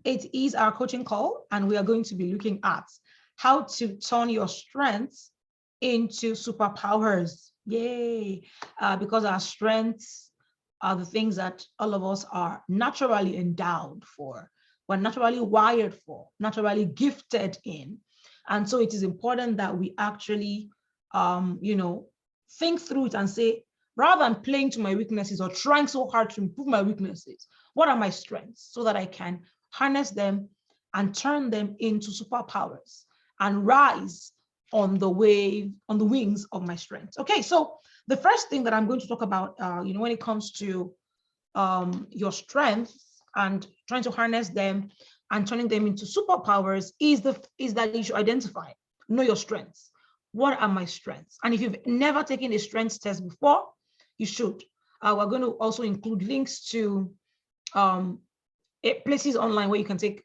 It is our coaching call, and we are going to be looking at how to turn your strengths into superpowers. Yay! Because our strengths are the things that all of us are naturally endowed for, we're naturally wired for, naturally gifted in. And so it is important that we actually, think through it and say, rather than playing to my weaknesses or trying so hard to improve my weaknesses, what are my strengths so that I can harness them and turn them into superpowers and rise on the wings of my strengths. Okay, so the first thing that I'm going to talk about, when it comes to your strengths and trying to harness them and turning them into superpowers is that you should identify, know your strengths. What are my strengths? And if you've never taken a strengths test before, you should. We're going to also include links to places online where you can take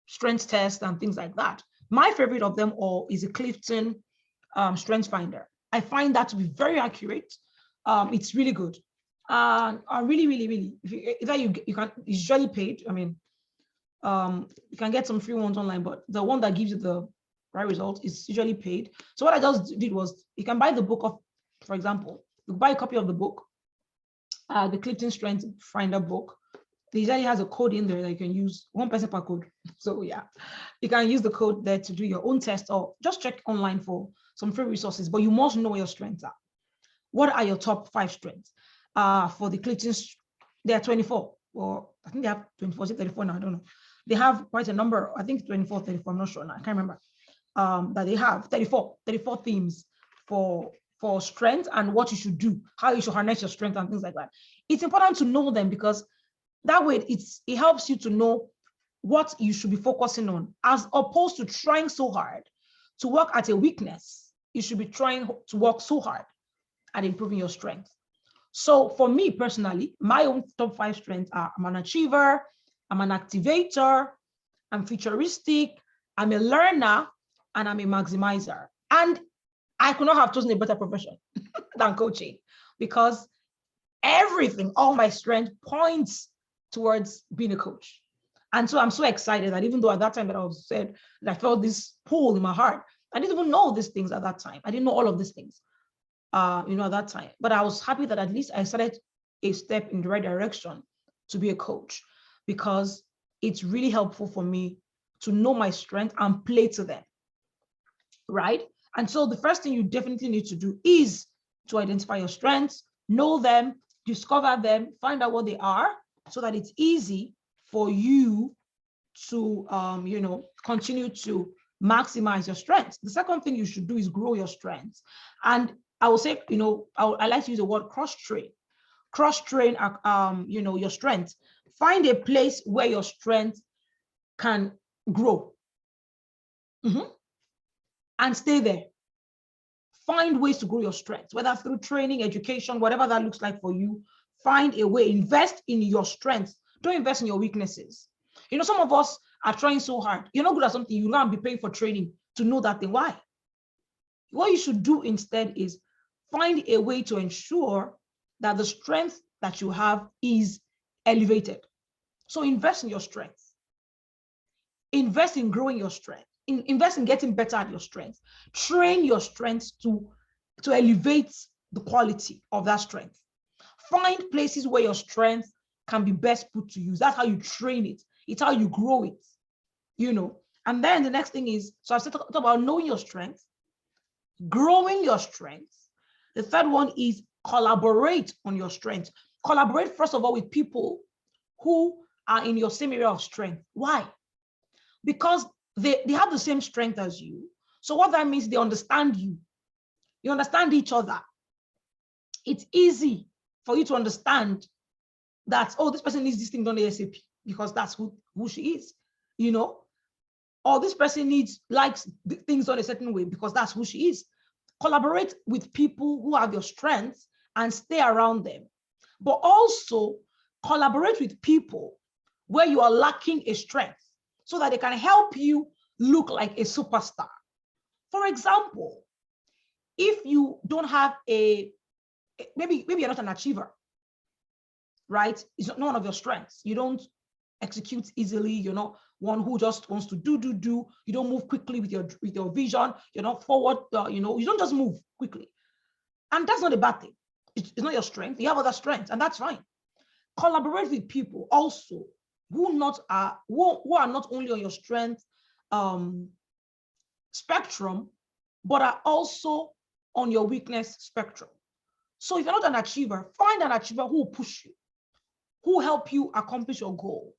strengths tests and things like that. My favorite of them all is a Clifton Strengths Finder. I find that to be very accurate. It's really good. Really, if you can, it's usually paid. I mean, you can get some free ones online, but the one that gives you the right result is usually paid. So what I just did was, you can buy the book of, for example, you buy a copy of the book, the Clifton Strengths Finder book. It usually has a code in there that you can use, 1 person per code. So yeah, you can use the code there to do your own test, or just check online for some free resources, but you must know what your strengths are. What are your top 5 strengths? For the Cliftons, there are 24, or I think they have 24, 34 now, I don't know. They have quite a number, I think 24, 34, I'm not sure now, I can't remember. That they have 34 themes for strength and what you should do, how you should harness your strength and things like that. It's important to know them because that way it helps you to know what you should be focusing on, as opposed to trying so hard to work at a weakness. You should be trying to work so hard at improving your strength. So for me personally, my own top 5 strengths are: I'm an achiever, I'm an activator, I'm futuristic, I'm a learner, and I'm a maximizer. And I could not have chosen a better profession than coaching, because everything, all my strength points towards being a coach. And so I'm so excited that even though at that time that I was said that I felt this pull in my heart, I didn't even know these things at that time. I didn't know all of these things, at that time. But I was happy that at least I started a step in the right direction to be a coach, because it's really helpful for me to know my strength and play to them, right? And so the first thing you definitely need to do is to identify your strengths, know them, discover them, find out what they are, so that it's easy for you to, continue to maximize your strengths. The second thing you should do is grow your strengths. And I will say, I like to use the word cross-train. Cross-train, your strengths. Find a place where your strength can grow. And stay there. Find ways to grow your strengths, whether through training, education, whatever that looks like for you. Find a way, invest in your strengths. Don't invest in your weaknesses. Some of us are trying so hard. You're not good at something, you're going to be paying for training to know that thing. Why? What you should do instead is find a way to ensure that the strength that you have is elevated. So invest in your strengths. Invest in growing your strength. Invest in getting better at your strengths. Train your strengths to elevate the quality of that strength. Find places where your strength can be best put to use. That's how you train it. It's how you grow it, And then the next thing is, so I've talked about knowing your strengths, growing your strengths. The third one is collaborate on your strengths. Collaborate, first of all, with people who are in your same area of strength. Why? Because they have the same strength as you. So what that means, they understand you. You understand each other. It's easy for you to understand that, oh, this person needs this thing done ASAP because that's who she is, or this person likes things done a certain way because that's who she is. Collaborate with people who have your strengths and stay around them, but also collaborate with people where you are lacking a strength so that they can help you look like a superstar. For example, if you don't have maybe you're not an achiever, right? It's not one of your strengths. You don't execute easily. You're not one who just wants to do. You don't move quickly with your vision. You're not forward. You don't just move quickly. And that's not a bad thing. It's not your strength. You have other strengths, and that's fine. Collaborate with people also who are not only on your strength spectrum, but are also on your weakness spectrum. So if you're not an achiever, find an achiever who will push you, who will help you accomplish your goal,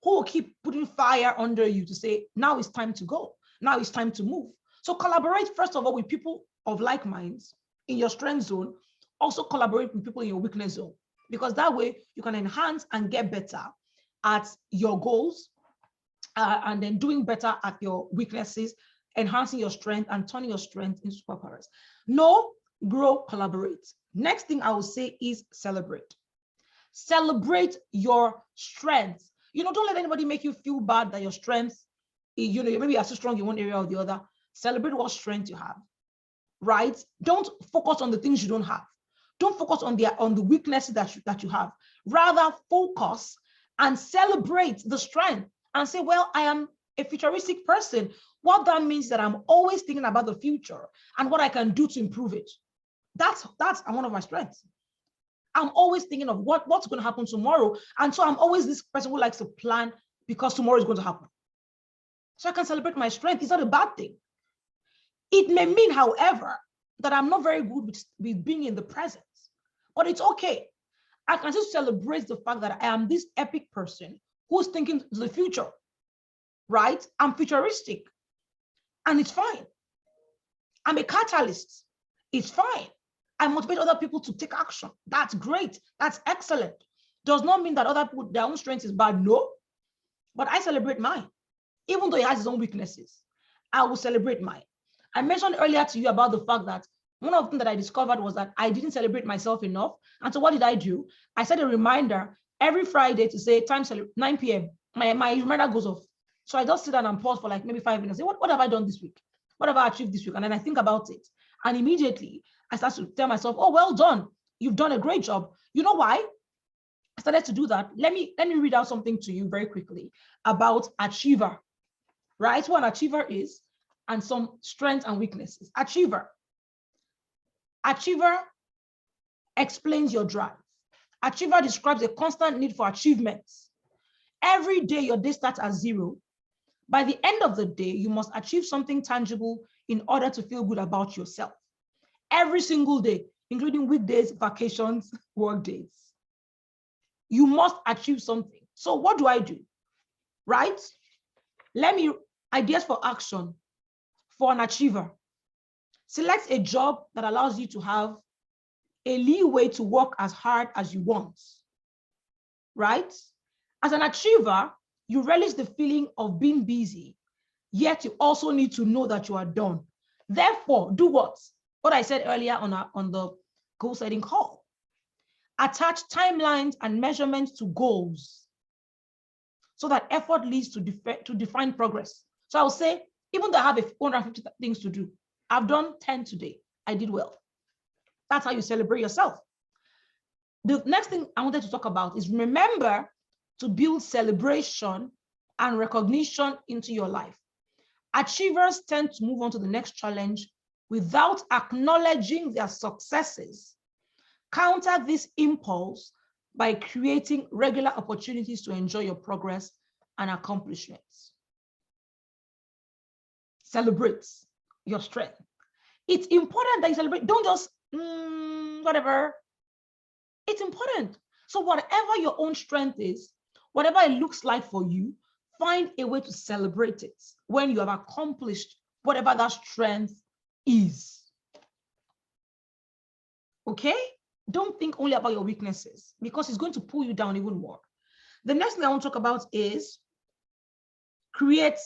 who will keep putting fire under you to say, now it's time to go. Now it's time to move. So collaborate, first of all, with people of like minds in your strength zone. Also collaborate with people in your weakness zone, because that way you can enhance and get better at your goals and then doing better at your weaknesses, enhancing your strength and turning your strength into superpowers. Know, grow, collaborate. Next thing I will say is celebrate. Celebrate your strengths. Don't let anybody make you feel bad that your strengths, maybe you're so strong in one area or the other. Celebrate what strength you have, right? Don't focus on the things you don't have. Don't focus on the weaknesses that you have. Rather, focus and celebrate the strength and say, well, I am a futuristic person. What that means is that I'm always thinking about the future and what I can do to improve it. That's one of my strengths. I'm always thinking of what's going to happen tomorrow. And so I'm always this person who likes to plan because tomorrow is going to happen. So I can celebrate my strength. It's not a bad thing. It may mean, however, that I'm not very good with being in the present, but it's okay. I can just celebrate the fact that I am this epic person who's thinking to the future, right? I'm futuristic, and it's fine. I'm a catalyst. It's fine. I motivate other people to take action. That's great. That's excellent. Does not mean that other people, their own strength is bad. No, but I celebrate mine. Even though he has his own weaknesses, I will celebrate mine. I mentioned earlier to you about the fact that one of the things that I discovered was that I didn't celebrate myself enough. And so what did I do? I set a reminder every Friday to say 9 p.m. My reminder goes off. So I just sit down and pause for like maybe 5 minutes. Say, what have I done this week? What have I achieved this week? And then I think about it. And immediately I start to tell myself, oh, well done. You've done a great job. You know why? I started to do that. Let me read out something to you very quickly about achiever, right? What an achiever is and some strengths and weaknesses. Achiever explains your drive. Achiever describes a constant need for achievements. Every day your day starts at 0. By the end of the day, you must achieve something tangible in order to feel good about yourself. Every single day, including weekdays, vacations, work days. You must achieve something. So what do I do? Right? Ideas for action for an achiever. Select a job that allows you to have a leeway to work as hard as you want. Right? As an achiever, you relish the feeling of being busy, yet you also need to know that you are done. Therefore, do what? What I said earlier on the goal setting call. Attach timelines and measurements to goals so that effort leads to define progress. So I will say, even though I have 150 things to do, I've done 10 today. I did well. That's how you celebrate yourself. The next thing I wanted to talk about is remember to build celebration and recognition into your life. Achievers tend to move on to the next challenge without acknowledging their successes. Counter this impulse by creating regular opportunities to enjoy your progress and accomplishments. Celebrate your strength. It's important that you celebrate. Don't just, whatever. It's important. So whatever your own strength is, whatever it looks like for you, find a way to celebrate it when you have accomplished whatever that strength is. Okay? Don't think only about your weaknesses because it's going to pull you down even more. The next thing I want to talk about is create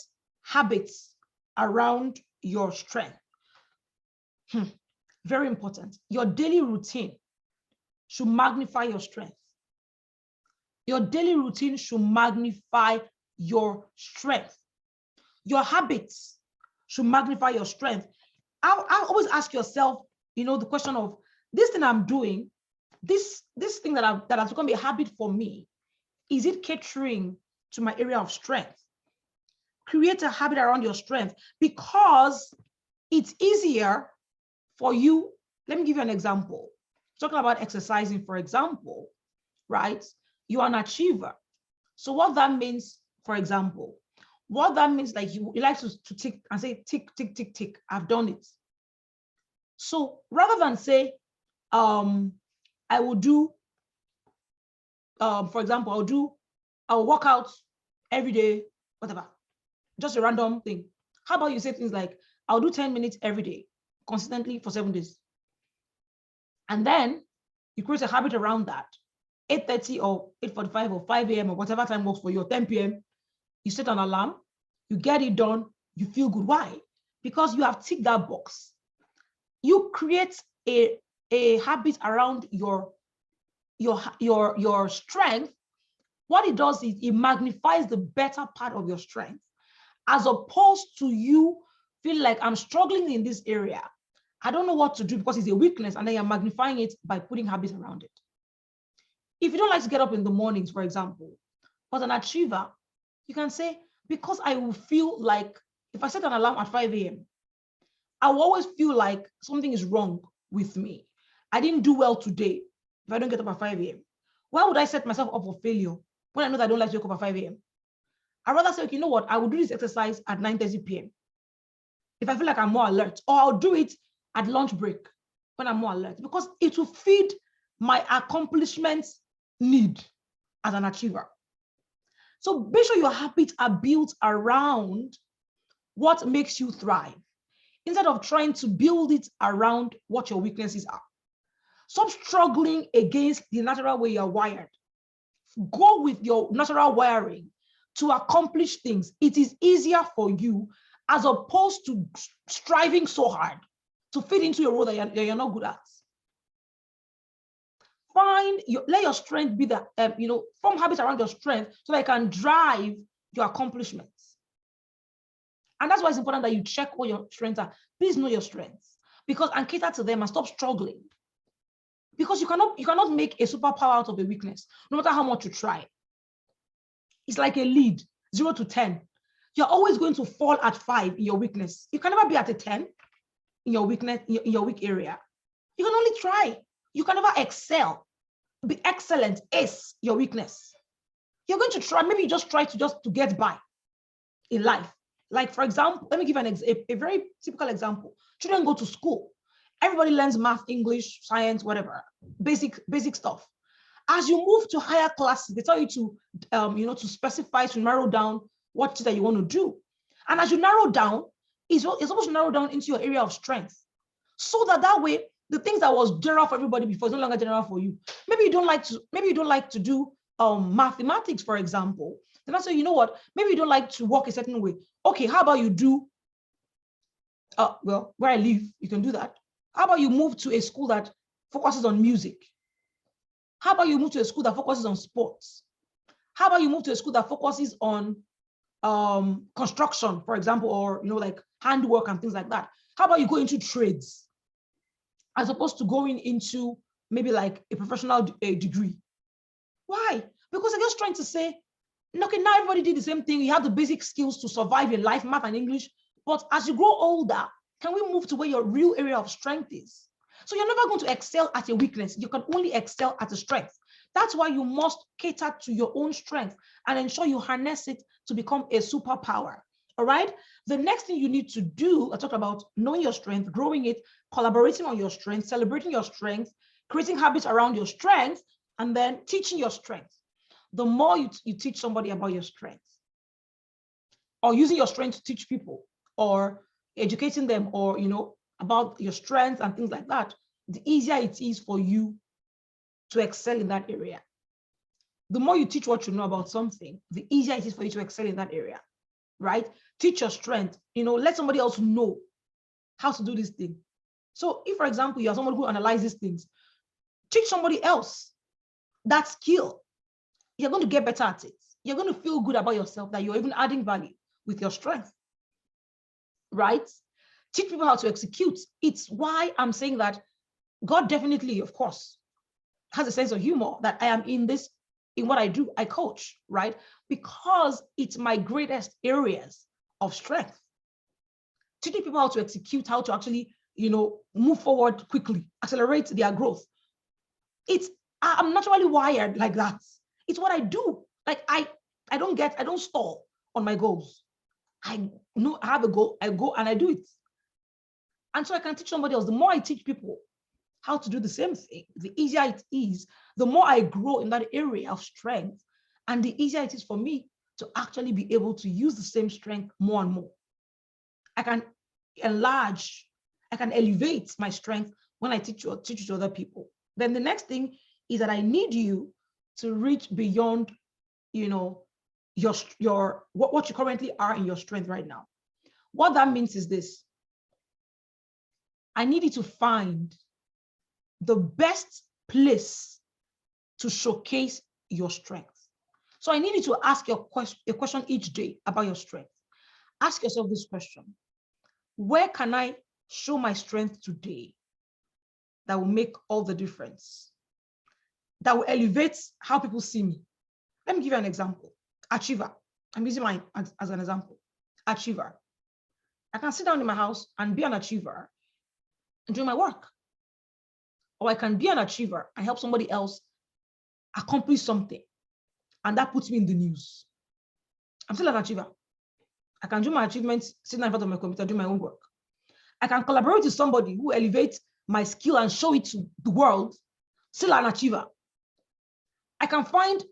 habits around your strength. Very important. Your daily routine should magnify your strength. Your daily routine should magnify your strength. Your habits should magnify your strength. I always ask yourself, the question of this thing I'm doing, this thing that has become a habit for me, is it catering to my area of strength. Create a habit around your strength because it's easier for you. Let me give you an example. Talking about exercising, for example, right? You are an achiever. So what that means, for example, what that means, like you like to tick and say, tick, tick, tick, tick, I've done it. So rather than say, I will do, for example, I'll work out every day, whatever, just a random thing. How about you say things like, I'll do 10 minutes every day, consistently for 7 days. And then you create a habit around that. 8:30 or 8:45 or 5 a.m. or whatever time works for you, or 10 p.m., you set an alarm, you get it done, you feel good. Why? Because you have ticked that box. You create a habit around your strength. What it does is it magnifies the better part of your strength, as opposed to you feel like, I'm struggling in this area, I don't know what to do because it's a weakness, and then you're magnifying it by putting habits around it. If you don't like to get up in the mornings, for example, but an achiever, you can say, because I will feel like, if I set an alarm at 5 a.m., I will always feel like something is wrong with me. I didn't do well today if I don't get up at 5 a.m. Why would I set myself up for failure when I know that I don't like to wake up at 5 a.m.? I'd rather say, okay, you know what? I will do this exercise at 9:30 p.m. if I feel like I'm more alert, or I'll do it at lunch break when I'm more alert, because it will feed my accomplishments need as an achiever. So make sure your habits are built around what makes you thrive, instead of trying to build it around what your weaknesses are. Stop struggling against the natural way you're wired. Go with your natural wiring to accomplish things. It is easier for you, as opposed to striving so hard to fit into a role that you're not good at. Let your strength be the, form habits around your strength so that you can drive your accomplishments. And that's why it's important that you check what your strengths are. Please know your strengths, and cater to them and stop struggling. Because you cannot make a superpower out of a weakness, no matter how much you try. It's like a lead, 0 to 10. You're always going to fall at 5 in your weakness. You can never be at a 10 in your weakness, in your weak area. You can only try. You can never excel. Be excellent is your weakness. You're going to try, maybe you just try to get by in life. Like, for example, let me give a very typical example. Children go to school. Everybody learns math, English, science, whatever, basic stuff. As you move to higher classes, they tell you to specify, to narrow down what it is that you want to do. And as you narrow down, it's supposed to narrow down into your area of strength, so that way, the things that was general for everybody before is no longer general for you. Maybe you don't like to do mathematics, for example. Then I say, you know what? Maybe you don't like to walk a certain way. Okay, how about you do? Well, where I live, you can do that. How about you move to a school that focuses on music? How about you move to a school that focuses on sports? How about you move to a school that focuses on construction, for example, or like handwork and things like that? How about you go into trades, as opposed to going into maybe like a professional degree? Why? Because I'm just trying to say, okay, now everybody did the same thing. You have the basic skills to survive in life, math and English. But as you grow older, can we move to where your real area of strength is? So you're never going to excel at a weakness. You can only excel at a strength. That's why you must cater to your own strength and ensure you harness it to become a superpower. All right. The next thing you need to do, I talked about knowing your strength, growing it, collaborating on your strength, celebrating your strength, creating habits around your strength, and then teaching your strength. The more you teach somebody about your strength, or using your strength to teach people, or educating them, or about your strengths and things like that, the easier it is for you to excel in that area. The more you teach what you know about something, the easier it is for you to excel in that area, right? Teach your strength, let somebody else know how to do this thing. So if, for example, you are someone who analyzes things, teach somebody else that skill. You're going to get better at it. You're going to feel good about yourself that you're even adding value with your strength, right? Teach people how to execute. It's why I'm saying that God definitely, of course, has a sense of humor, that I am in this in what I do. I coach, right? Because it's my greatest areas of strength. Teaching people how to execute, how to actually, move forward quickly, accelerate their growth. I'm naturally wired like that. It's what I do. Like I don't stall on my goals. I know I have a goal, I go and I do it. And so I can teach somebody else. The more I teach people how to do the same thing, the easier it is, the more I grow in that area of strength, and the easier it is for me to actually be able to use the same strength more and more. I can enlarge, I can elevate my strength when I teach it to other people. Then the next thing is that I need you to reach beyond, what you currently are in your strength right now. What that means is this: I need you to find the best place to showcase your strength. So I need you to ask a question each day about your strength. Ask yourself this question: where can I show my strength today that will make all the difference, that will elevate how people see me? Let me give you an example. Achiever. I'm using mine as an example. Achiever. I can sit down in my house and be an achiever and do my work. Or I can be an achiever and help somebody else accomplish something. And that puts me in the news. I'm still an achiever. I can do my achievements sitting in front of my computer, do my own work. I can collaborate with somebody who elevates my skill and show it to the world, still an achiever. I can find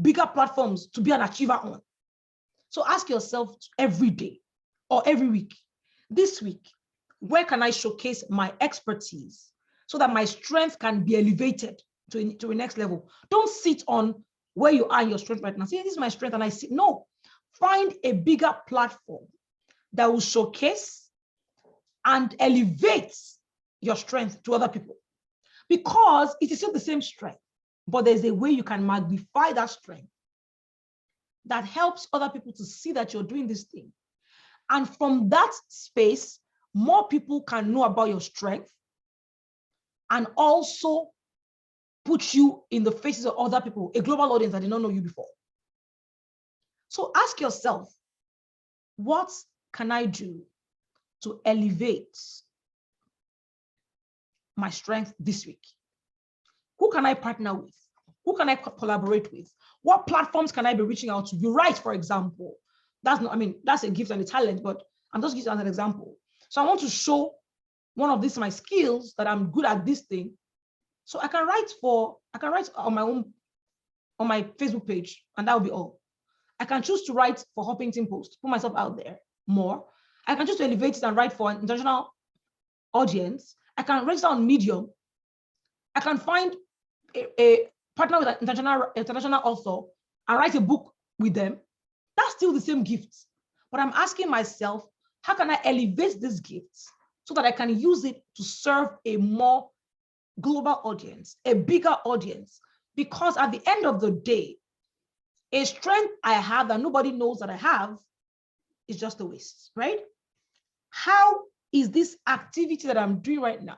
bigger platforms to be an achiever on. So ask yourself every day or every week, this week, where can I showcase my expertise so that my strength can be elevated to a next level? Don't sit on where you are in your strength right now. See, this is my strength and I see. No, find a bigger platform that will showcase and elevate your strength to other people, because it is still the same strength, but there's a way you can magnify that strength that helps other people to see that you're doing this thing. And from that space, more people can know about your strength and also put you in the faces of other people, a global audience that did not know you before. So ask yourself, what can I do to elevate my strength this week? Who can I partner with? Who can I collaborate with? What platforms can I be reaching out to? You write, for example. That's a gift and a talent, but I'm just using it as an example. So I want to show one of these my skills that I'm good at this thing. So I can write on my own, on my Facebook page, and that will be all. I can choose to write for Huffington Post, put myself out there more. I can choose to elevate it and write for an international audience. I can register on Medium. I can find a partner with an international author and write a book with them. That's still the same gifts. But I'm asking myself, how can I elevate these gifts so that I can use it to serve a more global audience, a bigger audience? Because at the end of the day, a strength I have that nobody knows that I have is just a waste, right? How is this activity that I'm doing right now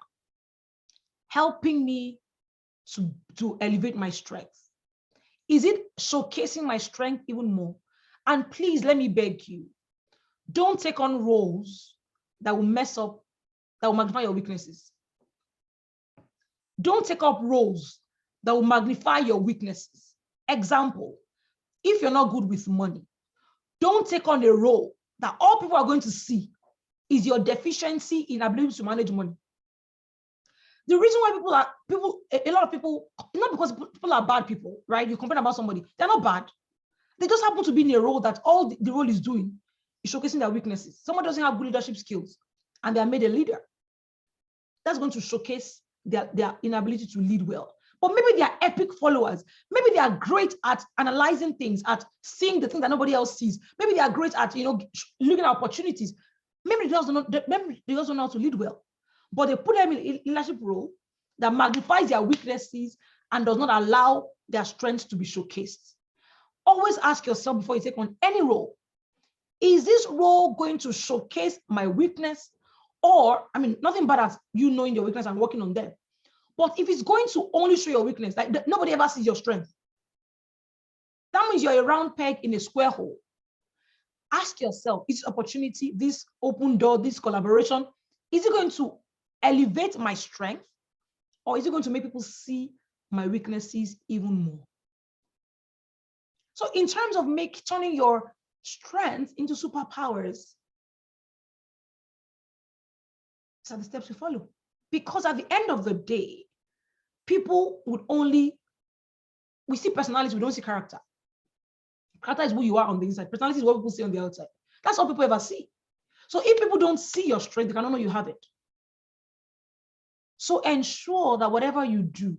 helping me to elevate my strength? Is it showcasing my strength even more? And please, let me beg you, don't take on roles that will magnify your weaknesses. Don't take up roles that will magnify your weaknesses. Example, if you're not good with money, don't take on a role that all people are going to see is your deficiency in ability to manage money. The reason why a lot of people, not because people are bad people, right? You complain about somebody, they're not bad. They just happen to be in a role that all the role is doing is showcasing their weaknesses. Someone doesn't have good leadership skills and they are made a leader. That's going to showcase their inability to lead well. But maybe they are epic followers. Maybe they are great at analyzing things, at seeing the thing that nobody else sees. Maybe they are great at looking at opportunities. Maybe they also know how to lead well. But they put them in a leadership role that magnifies their weaknesses and does not allow their strengths to be showcased. Always ask yourself before you take on any role, is this role going to showcase my weakness? Or, nothing bad as you knowing your weakness and working on them. But if it's going to only show your weakness, like nobody ever sees your strength, That means you're a round peg in a square hole. Ask yourself, is opportunity, this open door, this collaboration, is it going to elevate my strength, or is it going to make people see my weaknesses even more? So in terms of turning your strength into superpowers, these are the steps we follow. Because at the end of the day, people would we see personality, we don't see character. Character is who you are on the inside. Personality is what people see on the outside. That's all people ever see. So if people don't see your strength, they cannot know you have it. So ensure that whatever you do,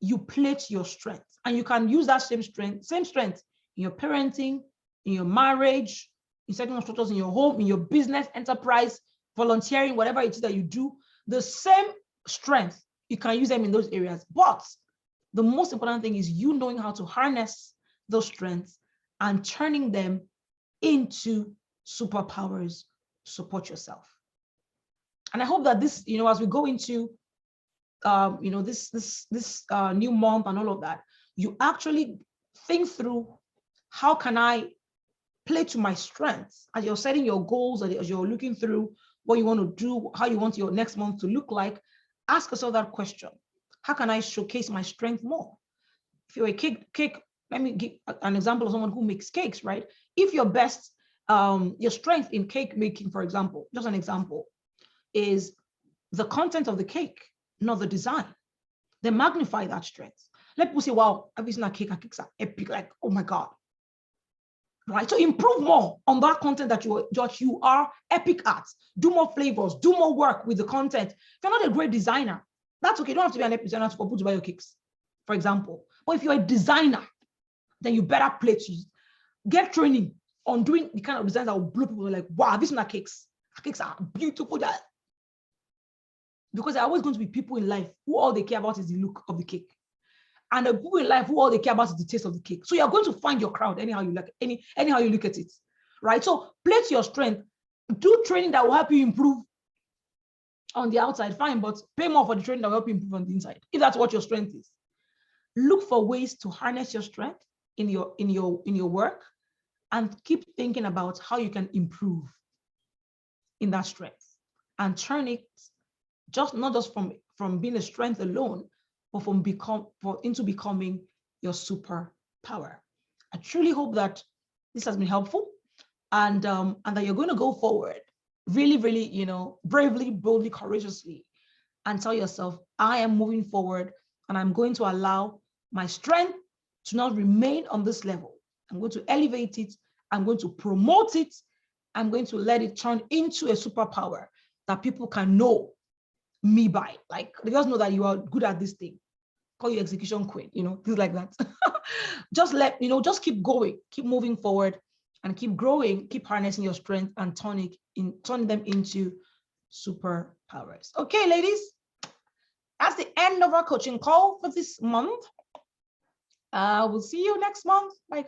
you plate your strength, and you can use that same strength in your parenting, in your marriage, in setting structures in your home, in your business, enterprise, volunteering, whatever it is that you do. The same strength, you can use them in those areas. But the most important thing is you knowing how to harness those strengths and turning them into superpowers to support yourself. And I hope that this, as we go into, this new month and all of that, you actually think through, how can I play to my strengths as you're setting your goals, as you're looking through what you want to do, how you want your next month to look like. Ask yourself that question. How can I showcase my strength more? If you're a cake, let me give an example of someone who makes cakes, right? If your strength in cake making, for example, just an example, is the content of the cake, not the design, then magnify that strength. Let people say, wow, I've seen a cake, our cakes are epic, like, oh my God. Right? So improve more on that content that you are epic at. Do more flavors, do more work with the content. If you're not a great designer, that's okay. You don't have to be an epic designer to buy your cakes, for example. But if you're a designer, then you better get training on doing the kind of designs that will blow people like, wow, these are cakes. Cakes are beautiful. Because there are always going to be people in life who all they care about is the look of the cake. And the people in life who all they care about is the taste of the cake. So you're going to find your crowd anyhow you look at it, right? So plate your strength, do training that will help you improve on the outside, fine, but pay more for the training that will help you improve on the inside, if that's what your strength is. Look for ways to harness your strength in your work, and keep thinking about how you can improve in that strength, and turn it not just from being a strength alone, but into becoming your superpower. I truly hope that this has been helpful, and that you're going to go forward really, really, bravely, boldly, courageously, and tell yourself, I am moving forward, and I'm going to allow my strength to not remain on this level. I'm going to elevate it. I'm going to promote it. I'm going to let it turn into a superpower that people can know me by. Like, they just know that you are good at this thing. Call you execution queen, things like that. Just keep going, keep moving forward, and keep growing, keep harnessing your strength, and turning them into superpowers. Okay, ladies, that's the end of our coaching call for this month. We'll see you next month. Bye, guys.